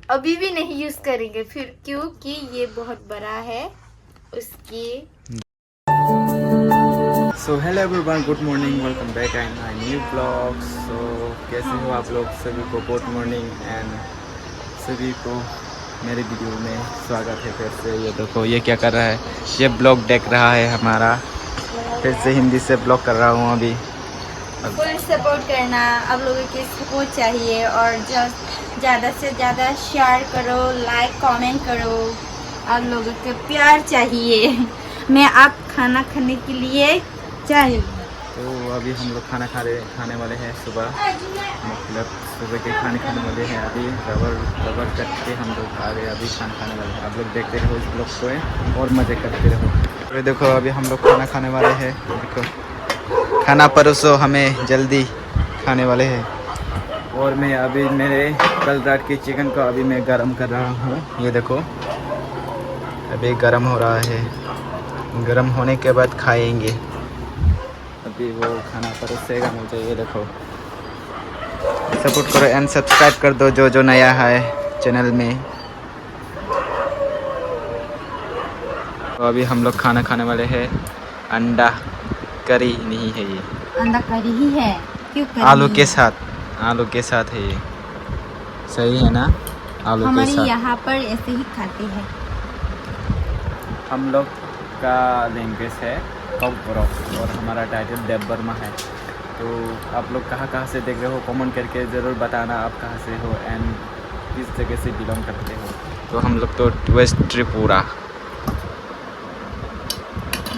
अभी भी नहीं यूज करेंगे फिर, क्योंकि ये बहुत बड़ा है उसकी। So hello everyone, good morning, welcome back and my new blog. So कैसे हो आप लोग? सभी को गुड मॉर्निंग एंड सभी को मेरे वीडियो में स्वागत है फिर से। ये देखो ये क्या कर रहा है, ये ब्लॉग देख रहा है हमारा। फिर से हिंदी से ब्लॉग कर रहा हूँ अभी। फुल सपोर्ट करना, आप लोगों की सपोर्ट चाहिए और ज़्यादा से ज़्यादा शेयर करो, लाइक कमेंट करो। आप लोगों के प्यार चाहिए। मैं आप खाना खाने के लिए चाहिए। तो अभी हम लोग खाने वाले हैं सुबह, मतलब सुबह के खाने वाले हैं। अभी रबर करके हम लोग आ गए, अभी खाने वाले हैं। आप लोग देखते रहो इस ब्लॉग को और मज़े करते रहो। तो देखो अभी हम लोग खाने वाले हैं। देखो खाना परोसो, हमें जल्दी खाने वाले हैं। और मैं अभी मेरे कल रात के चिकन को अभी मैं गरम कर रहा हूँ। ये देखो अभी गरम हो रहा है, गरम होने के बाद खाएंगे। अभी वो खाना परोसेगा मुझे। ये देखो सपोर्ट करो एंड सब्सक्राइब कर दो जो नया है चैनल में। तो अभी हम लोग खाने वाले हैं। अंडा करी नहीं है ये, अंडा करी ही है। क्यों करी? आलू के साथ है ये। सही है ना? आलू के हमारे साथ यहाँ पर ऐसे ही खाते हैं। हम लोग का लैंग्वेज है कॉकब्रॉक और हमारा टाइटल देव वर्मा है। तो आप लोग कहाँ से देख रहे हो कमेंट करके ज़रूर बताना, आप कहाँ से हो एंड किस जगह से बिलोंग करते हो। तो हम लोग तो वेस्ट त्रिपुरा।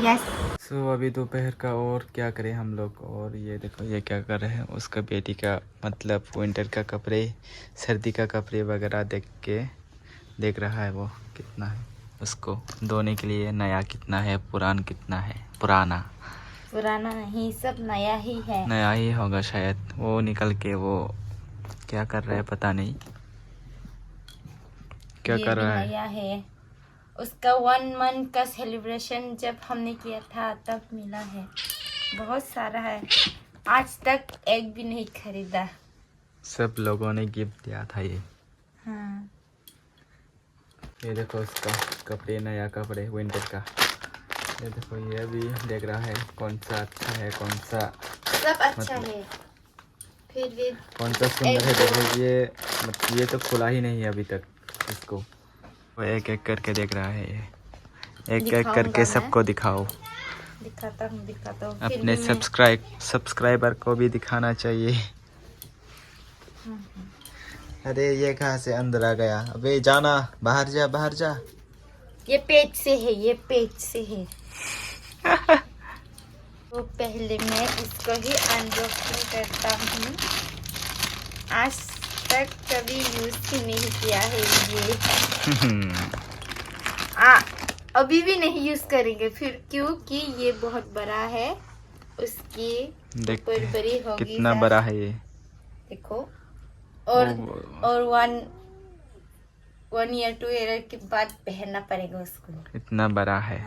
यस। सो अभी दोपहर का और क्या करें हम लोग। और ये देखो ये क्या कर रहे हैं, उसका बेटी का मतलब विंटर का कपड़े, सर्दी का कपड़े वगैरह देख रहा है। वो कितना है उसको धोने के लिए, नया कितना है, पुराना नहीं, सब नया ही है। नया ही होगा शायद। वो निकल के वो क्या कर रहा है पता नहीं क्या ये कर भी रहा है। नया है। उसका 1 मंथ का सेलिब्रेशन जब हमने किया था तब मिला है। बहुत सारा है, आज तक एक भी नहीं खरीदा। सब लोगों ने गिफ्ट दिया था ये। हाँ। ये देखो उसका कपड़े, नया कपड़े विंटर का। ये देखो ये भी देख रहा है कौन सा अच्छा है, कौन सा सब अच्छा है, फिर भी कौन सा सुंदर है। देखो ये तो खुला ही नहीं है अभी तक इसको। वो एक एक करके देख रहा है ये, एक एक करके सबको दिखाओ। दिखाता हूँ। अपने सब्सक्राइबर को भी दिखाना चाहिए। अरे ये कहाँ से अंदर आ गया? अबे जाना, बाहर जा। ये पेज से है। तो पहले मैं इसको ही अनबॉक्सिंग करता हूँ। आज तक कभी यूज ही नहीं किया है ये। अभी भी नहीं यूज करेंगे फिर, क्योंकि ये बहुत बड़ा है। उसकी देखते ऊपर बड़ी हैं होगी। कितना बड़ा है ये। देखो और 1 ईयर 2 ईयर के बाद पहनना पड़ेगा उसको। इतना बड़ा है।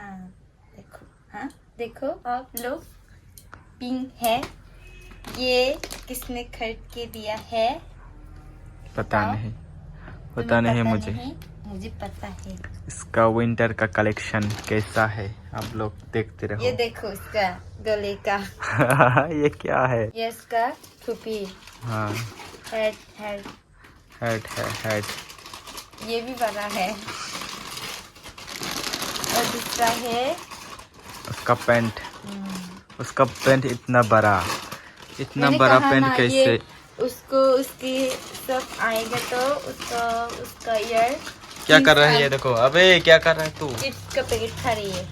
हाँ देखो आप लोग, पिंक है। ये किसने खरीद के दिया है? पता नहीं मुझे पता है। इसका विंटर का कलेक्शन कैसा है आप लोग देखते रहो। ये देखो इसका गले का। ये क्या है? ये इसका टोपी। हाँ हेड हेड। ये भी बड़ा है। और दूसरा है उसका पैंट इतना बड़ा पैंट कैसे? उसकी सब आएगा तो उसका ईयर क्या कर रहा है ये देखो। अबे क्या कर रहा है तू? चिप्स का पैकेट खा रही है।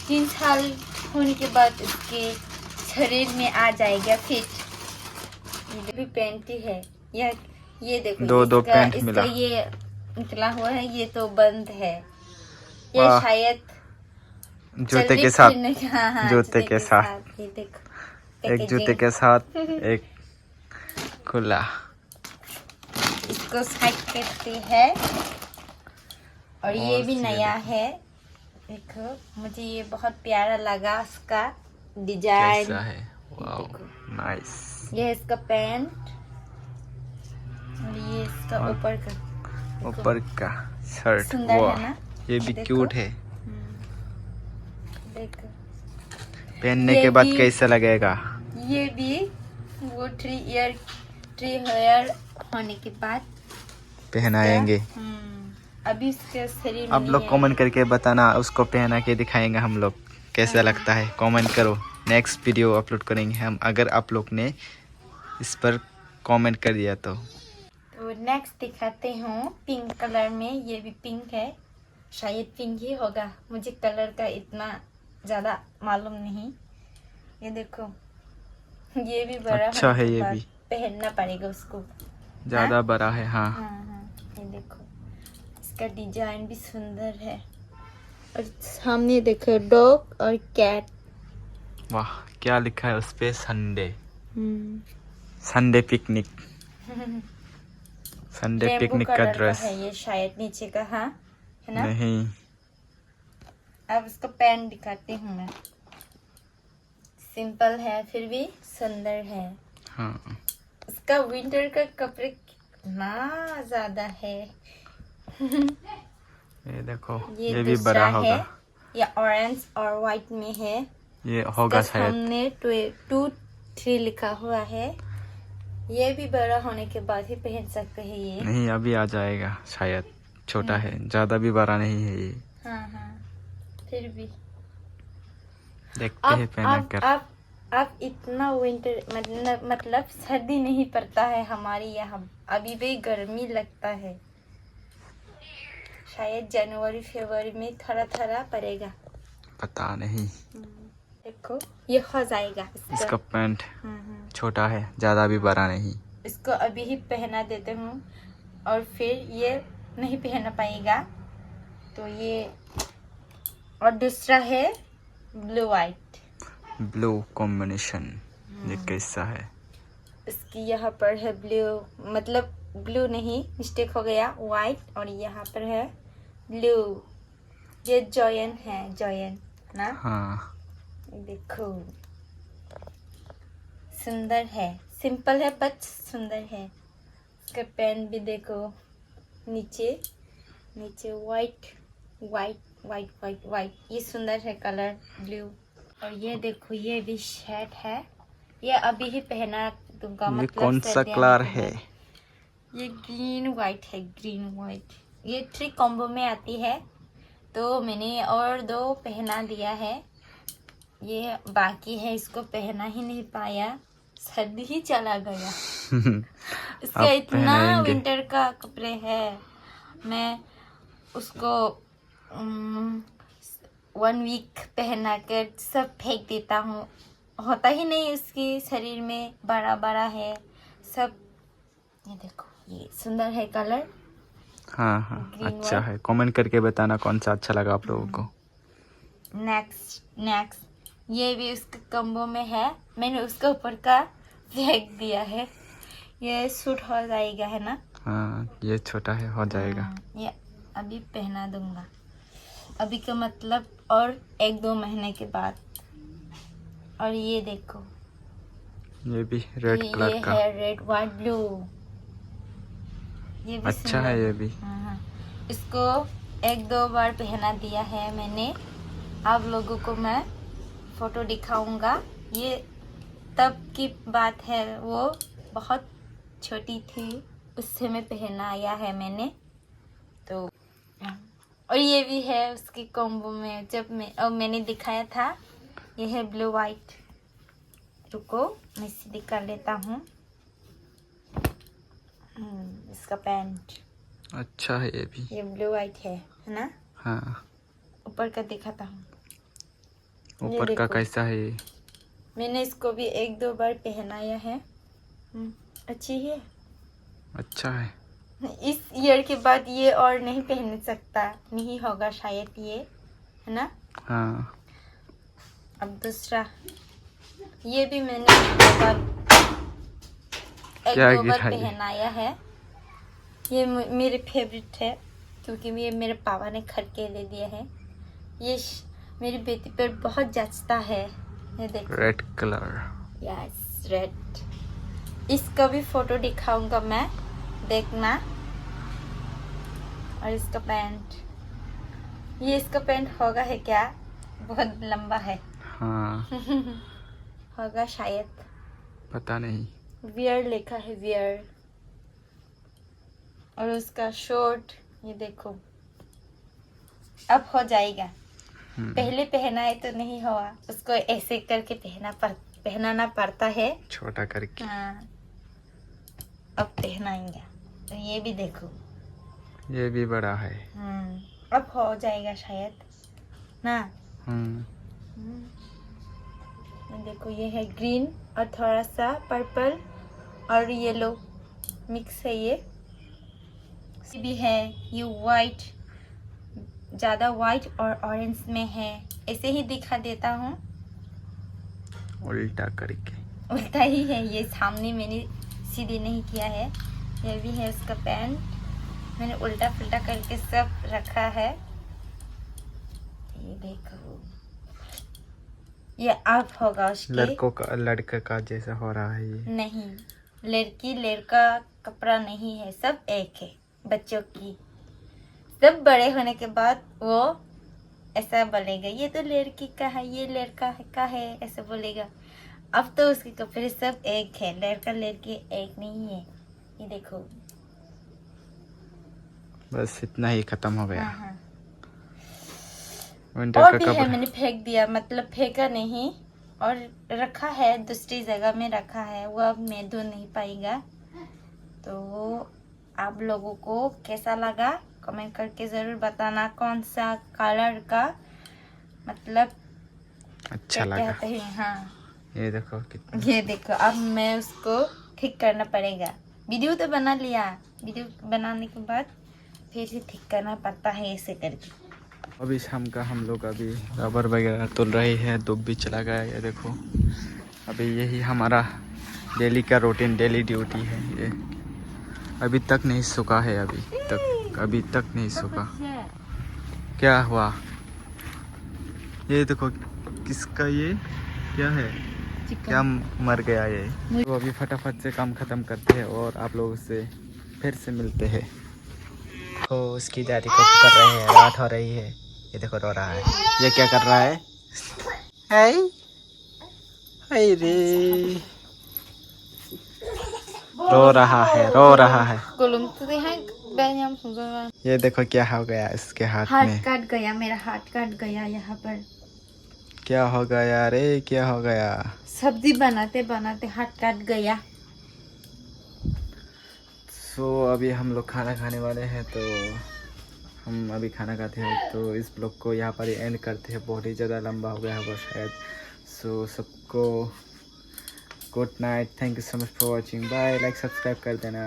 3 साल होने के बाद उसके शरीर में आ जाएगा फिट। ये भी पैंट ही है। ये देखो दो पैंट मिला। ये निकला हुआ है, ये तो बंद है। ये शायद जूते के साथ। हाँ, जूते के साथ। ये देखो एक जूते के साथ एक खुला। इसको साइड करते हैं। और ये भी नया है। देखो मुझे ये बहुत प्यारा लगा, उसका डिजाइन कैसा है? Wow nice. ये है इसका पैंट और ये इसका ऊपर का। ऊपर का शर्ट सुंदर वाह है ना? ये भी देखो। क्यूट है। देखो पहनने ये के बाद भी- कैसा लगेगा? ये भी वो 3 हेयर होने के बाद पहनाएंगे। अभी इसके शरीर में आप लोग कमेंट करके बताना, उसको पहना के दिखाएंगे हम लोग कैसा लगता है। कमेंट करो, नेक्स्ट वीडियो अपलोड करेंगे हम, अगर आप लोग ने इस पर कमेंट कर दिया तो नेक्स्ट दिखाते हूँ पिंक कलर में। ये भी पिंक है, शायद पिंक ही होगा, मुझे कलर का इतना ज़्यादा मालूम नहीं। ये देखो ये भी बड़ा अच्छा होने है, के ये बाद भी पहनना पड़ेगा उसको। ज़्यादा बड़ा है। हाँ ये देखो इसका डिजाइन भी सुंदर है। और सामने देखो डॉग और कैट। वाह, क्या लिखा है उस पे? Sunday, Sunday picnic, Sunday rainbow picnic का कलर ड्रेस। है ये शायद नीचे का, हाँ है ना? नहीं, अब इसका पैंट दिखाती हूँ मैं। सिंपल है फिर भी सुंदर है। हाँ इसका विंटर का कपड़े कितना ज्यादा है। ये देखो, ये भी दूसरा बड़ा है, होगा। ये ऑरेंज और व्हाइट में है। ये होगा इसका शायद। सामने 2-3 लिखा हुआ है। ये भी बड़ा होने के बाद ही पहन सकते हैं ये। नहीं, अभी आ जाएगा शायद, छोटा है, ज़्यादा भी बड़ा नहीं है ये। हाँ फिर भी देखते हैं पहना कर। अब इतना विंटर मतलब सर्दी नहीं पड़ता है हमारे यहाँ, अभी भी गर्मी लगता है। शायद जनवरी फरवरी में थोड़ा थोड़ा पड़ेगा, पता नहीं। देखो ये हो जाएगा इसका पैंट हम्म। छोटा है, ज़्यादा भी बड़ा नहीं। इसको अभी ही पहना देते हूँ और फिर ये नहीं पहना पाएगा तो ये। और दूसरा है ब्लू वाइट, ब्लू कॉम्बिनेशन। ये कैसा है? इसकी यहाँ पर है ब्लू, मतलब ब्लू नहीं, मिस्टेक हो गया, वाइट और यहाँ पर है ब्लू। ये जॉयन है, जॉयन ना? हाँ देखो सुंदर है, सिंपल है बट सुंदर है। इसका पैंट भी देखो, नीचे white white white white white, ये सुंदर है कलर ब्लू। और ये देखो ये भी शर्ट है, ये अभी ही पहना दूंगा। ये मतलब कौन सा सर्दियाँ कलर में है? ये ग्रीन वाइट है, ग्रीन वाइट। ये 3 कॉम्बो में आती है तो मैंने और 2 पहना दिया है। ये बाकी है, इसको पहना ही नहीं पाया, सर्दी ही चला गया। इसका अब इतना पहनाएंगे। विंटर का कपड़े है, मैं उसको 1 वीक पहना कर सब फेंक देता हूँ, होता ही नहीं उसके शरीर में, बड़ा बड़ा है सब। ये देखो ये सुंदर है कलर। हाँ Green अच्छा white। है। कमेंट करके बताना कौन सा अच्छा लगा आप लोगों को। नेक्स्ट ये भी उसके कम्बो में है, मैंने उसके ऊपर का फेंक दिया है। ये सूट हो जाएगा है ना? हाँ ये छोटा है, हो जाएगा। ये अभी पहना दूंगा, अभी का मतलब और 1-2 महीने के बाद। और ये देखो ये भी रेड कलर ये का है रेड वाइट ब्लू, ये भी अच्छा सुंदर है। ये भी हाँ। इसको 1-2 बार पहना दिया है मैंने, आप लोगों को मैं फोटो दिखाऊंगा। ये तब की बात है, वो बहुत छोटी थी उससे मैं पहनाया है मैंने तो। और ये भी है उसके कॉम्बो में, जब मैंने दिखाया था। ये है ब्लू वाइट, रुको मैं सीधी कर लेता हूँ। इसका पैंट अच्छा है। ये भी ये ब्लू वाइट है ना? हाँ। ऊपर का दिखाता हूँ। ऊपर का देखो। कैसा है? मैंने इसको भी 1-2 बार पहनाया है। अच्छी है, अच्छा है। इस ईयर के बाद ये और नहीं पहन सकता, नहीं होगा शायद ये, है ना? हाँ अब दूसरा ये भी मैंने 1-2 बार गिराई? पहनाया है। ये मेरे फेवरेट है क्योंकि ये मेरे पापा ने खरीद के ले दिया है। ये मेरी बेटी पर बहुत जचता है। ये देखो रेड कलर। Yes red. इसका भी फोटो दिखाऊंगा मैं, देखना। और इसका पैंट, ये इसका पैंट होगा है क्या, बहुत लंबा है। हाँ होगा शायद, पता नहीं। वियर लिखा है, वियर। और उसका शॉर्ट ये देखो, अब हो जाएगा। पहले पहना है तो नहीं हुआ, उसको ऐसे करके पहनाना पड़ता है, छोटा करके। हाँ, अब पहनाएंगे। तो ये भी देखो, ये भी बड़ा है। अब हो जाएगा शायद ना। ये देखो, ये है ग्रीन और थोड़ा सा पर्पल और येलो मिक्स है। ये भी है, ये वाइट, ज़्यादा वाइट और ऑरेंज में है। ऐसे ही दिखा देता हूँ, उल्टा करके। उल्टा ही है ये, सामने मैंने सीधे नहीं किया है। ये भी है उसका पैंट, मैंने उल्टा पुल्टा करके सब रखा है। ये देखो, ये अब होगा उसके, लड़के का जैसा हो रहा है ये। नहीं, लड़की लड़का कपड़ा नहीं है, सब एक है। बच्चों की, सब बड़े होने के बाद वो ऐसा बोलेगा, ये तो लड़की का है, ये लड़का का है, ऐसा बोलेगा। अब तो उसके कपड़े सब एक है, लड़का लड़की एक नहीं है। ये देखो, बस इतना ही खत्म हो गया। हाँ। विंटर और का भी है, कपड़ा मैंने फेंक दिया, मतलब फेंका नहीं, और रखा है दूसरी जगह में रखा है, वो अब मैं धो नहीं पाएगा। तो आप लोगों को कैसा लगा कमेंट करके ज़रूर बताना, कौन सा कलर का मतलब अच्छा लगा। कहते हैं, हाँ। ये देखो कितना, ये देखो, अब मैं उसको ठीक करना पड़ेगा। वीडियो तो बना लिया, वीडियो बनाने के बाद फिर से ठीक करना पड़ता है ऐसे करके। अभी शाम का हम लोग अभी रबर वगैरह तोल रहे हैं, धूप भी चला गया। ये देखो, अभी यही हमारा डेली का रूटीन, डेली ड्यूटी है ये। अभी तक नहीं सूखा है, अभी तक नहीं सूखा। क्या हुआ? ये देखो, किसका ये क्या है, क्या मर गया ये। तो अभी फटाफट से काम ख़त्म करते हैं और आप लोगों से फिर से मिलते हैं। तो उसकी दादी को कर रहे हैं, रात हो रही है। ये देखो रो रहा है, ये क्या कर रहा है? हाय हाय रे, रो रहा है। ये देखो क्या हो गया इसके हाथ में। हाथ काट गया, मेरा हाथ काट गया यहाँ पर। क्या हो गया रे, क्या हो गया? सब्जी बनाते बनाते हाथ काट गया। सो अभी हम लोग खाना खाने वाले हैं, तो हम अभी खाना खाते हैं। तो इस ब्लॉग को यहाँ पर ही एंड करते हैं, बहुत ही ज़्यादा लंबा हो गया होगा शायद। सो सबको good night, thank you so much for watching, bye. Like subscribe कर देना।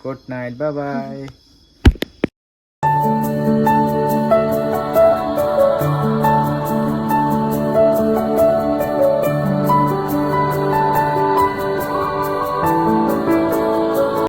Good night, bye bye.